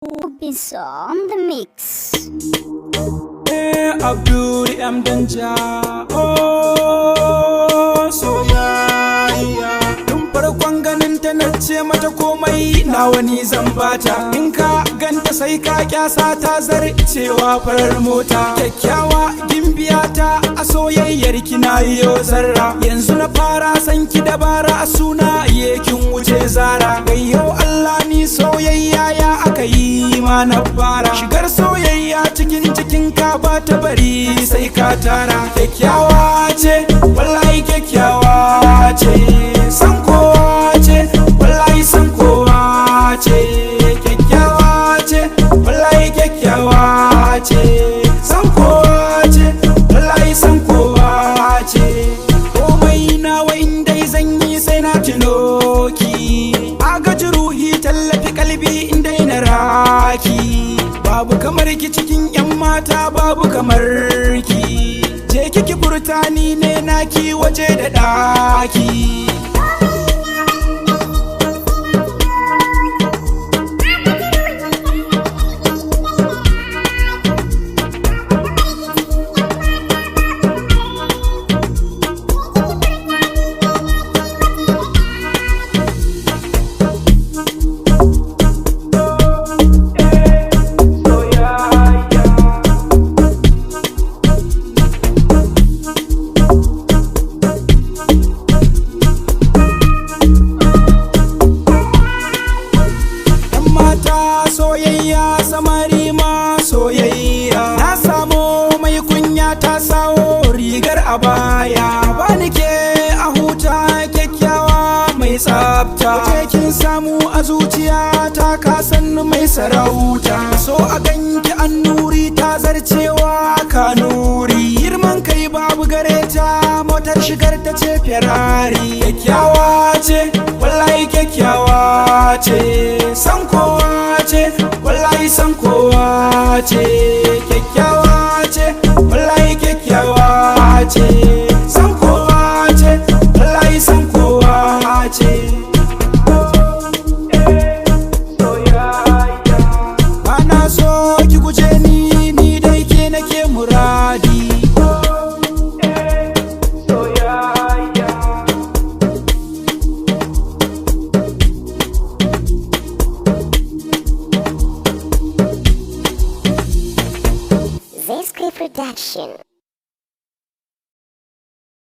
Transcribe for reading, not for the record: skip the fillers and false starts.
Is on the mix. Abdul M Danja. Oh, soyayya. Tun farkon ganin ta nace mata komai nawa ni zan bata. In ka ganta sai ka kyasa ta zarcewa farar mota. Kyakkyawa gimbiya ta a soyayyar ki na yo zarra. Yanzu na fara san ki dabara a suna kin wuce zara. Yau Allah ni soyayya ya aka yi ma na fara. Shigar soyayya cikin ka ba ta bari sai ka tara. Kyakkyawa ce wallahi kyakkyawa ce, san kowa ce wallahi san kowa ce. Kyakkyawa ce wallahi kyakkyawa ce, san kowa ce wallahi san kowa ce. Komai nawa inda zan yi sai na tuno ki, agaji ruhi tallafi kalbi inda na raki. Babu kamar ki cikin 'yan mata, babu kamar ki. Je kiki furtani ne naki waje da daki. Soyayya samari ma soyayya, na samo mai kunya ta sawo rigar a baya. Bani ke a huta kyakkyawa mai tsafta, kin samu a zuciya ta kasan mai sarauta. So a ganki annuri ta zarcewa kanuri, girman kai babu gareta motar shigar ta ce Ferrari. Kyakkyawa ce wallahi kyakkyawa ce, san kowa ce wallahi san kowa ce. Kyakkyawa ce wallahi kyakkyawa ce, san kowa ce wallahi san kowa ce. Bana so ki guje ni dai ke nake muradi. Zesky Production.